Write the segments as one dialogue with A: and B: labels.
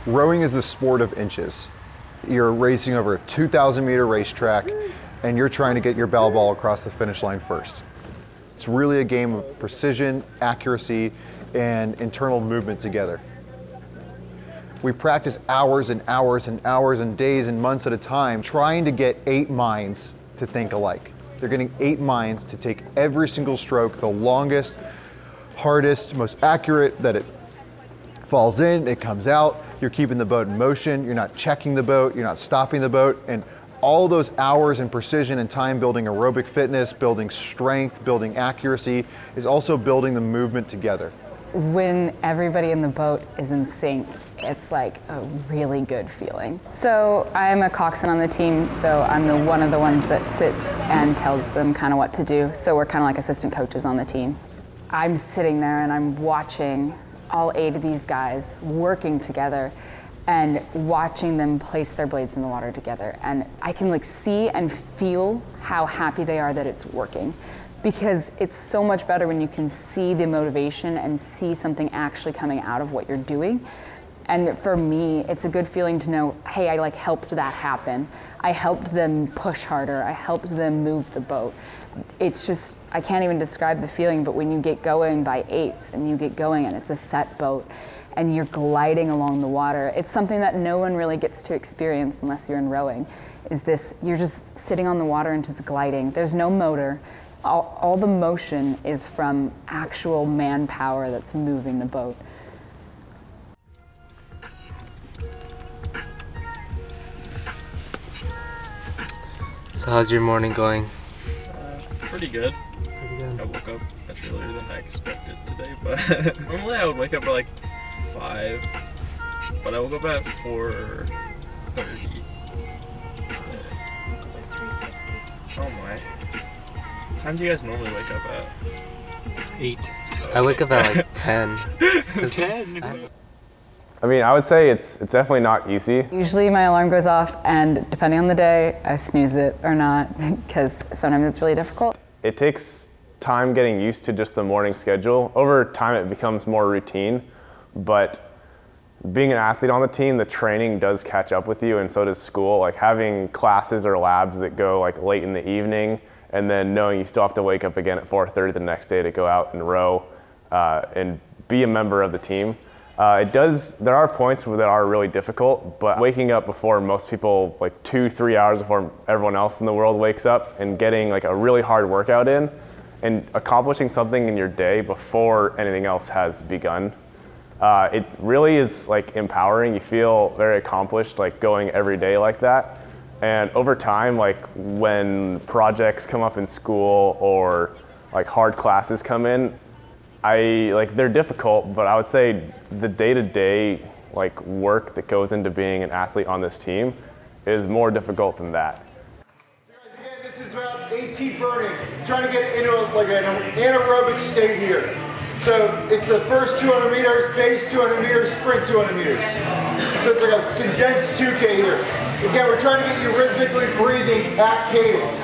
A: Rowing is the sport of inches. You're racing over a 2,000-meter racetrack, and you're trying to get your bell ball across the finish line first. It's really a game of precision, accuracy, and internal movement together. We practice hours and hours and hours and days and months at a time trying to get 8 minds to think alike. They're getting 8 minds to take every single stroke, the longest, hardest, most accurate, that it falls in, it comes out. You're keeping the boat in motion, you're not checking the boat, you're not stopping the boat, and all those hours and precision and time building aerobic fitness, building strength, building accuracy, is also building the movement together.
B: When everybody in the boat is in sync, it's like a really good feeling. So I'm a coxswain on the team, so I'm one of the ones that sits and tells them kind of what to do. So we're kind of like assistant coaches on the team. I'm sitting there and I'm watching all 8 of these guys working together and watching them place their blades in the water together. And I can like see and feel how happy they are that it's working. Because it's so much better when you can see the motivation and see something actually coming out of what you're doing. And for me, it's a good feeling to know, hey, I like helped that happen. I helped them push harder. I helped them move the boat. It's just, I can't even describe the feeling, but when you get going by 8s and you get going and it's a set boat and you're gliding along the water, it's something that no one really gets to experience unless you're in rowing, is this, you're just sitting on the water and just gliding. There's no motor. All the motion is from actual manpower that's moving the boat.
C: So how's your morning going?
D: Pretty good.
C: Pretty good.
D: I woke up much earlier than I expected today, but normally I would wake up at like 5, but I woke up at 4:30.
E: Like 3:50.
D: Oh my. What time do you guys normally wake up at?
C: 8. I wake up at like 10.
D: 10?
F: I mean, I would say it's definitely not easy.
B: Usually my alarm goes off, and depending on the day, I snooze it or not, because sometimes it's really difficult.
F: It takes time getting used to just the morning schedule. Over time, it becomes more routine, but being an athlete on the team, the training does catch up with you, and so does school. Like having classes or labs that go like late in the evening, and then knowing you still have to wake up again at 4:30 the next day to go out and row and be a member of the team. There are points that are really difficult, but waking up before most people, like 2-3 hours before everyone else in the world wakes up, and getting like a really hard workout in and accomplishing something in your day before anything else has begun, it really is like empowering. You feel very accomplished like going every day like that. And over time, like when projects come up in school or like hard classes come in, they're difficult, but I would say the day-to-day like work that goes into being an athlete on this team is more difficult than that.
A: So guys, again, this is about 18 burning. Trying to get into like an anaerobic state here. So it's the first 200 meters, base 200 meters, sprint 200 meters. So it's like a condensed 2K here. Again, we're trying to get you rhythmically breathing at cadence.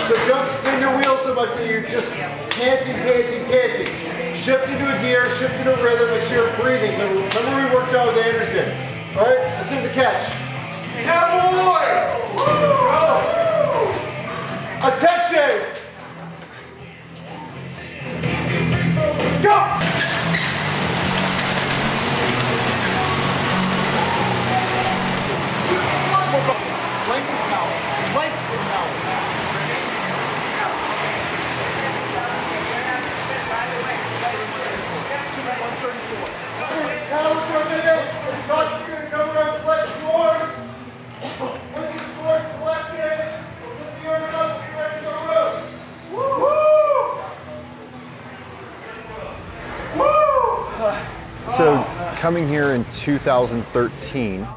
A: So don't spin your wheel so much that you're just panting, panting, panting. Shift into a gear, shift into a rhythm, make sure you're breathing. Remember we worked out with Anderson. All right, let's hit the catch. Yeah, boys! Attention! Go! Length and power. Length and power. So coming here in 2013,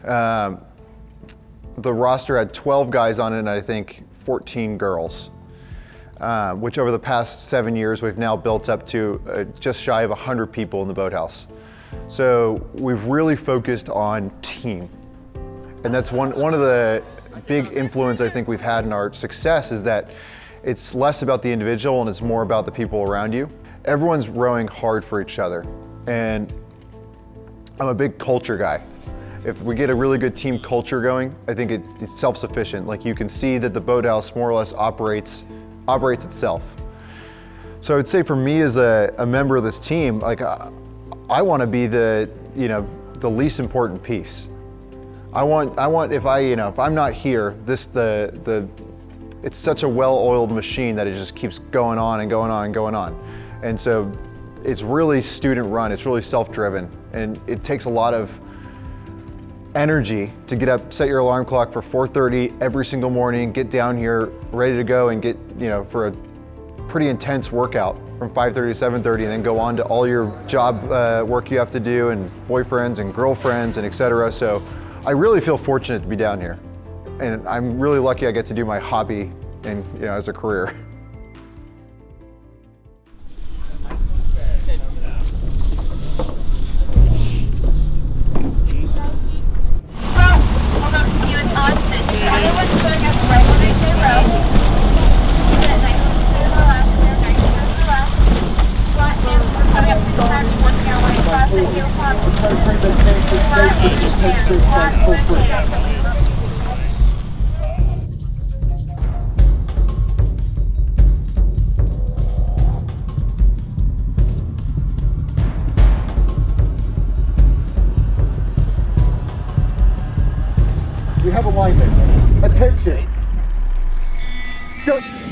A: the roster had 12 guys on it and I think 14 girls, which over the past 7 years we've now built up to just shy of 100 people in the boathouse. So we've really focused on team. And that's one of the big influence I think we've had in our success, is that it's less about the individual and it's more about the people around you. Everyone's rowing hard for each other. And I'm a big culture guy. If we get a really good team culture going, I think it's self-sufficient. Like you can see that the boathouse more or less operates itself. So I would say for me as a member of this team, like I want to be the least important piece. I want if I'm not here, it's such a well-oiled machine that it just keeps going on and going on and going on. And so it's really student run, it's really self-driven, and it takes a lot of energy to get up, set your alarm clock for 4:30 every single morning, get down here ready to go and get, for a pretty intense workout from 5:30 to 7:30, and then go on to all your job work you have to do, and boyfriends and girlfriends and etc. So I really feel fortunate to be down here. And I'm really lucky I get to do my hobby and as a career. We have alignment. Attention. Just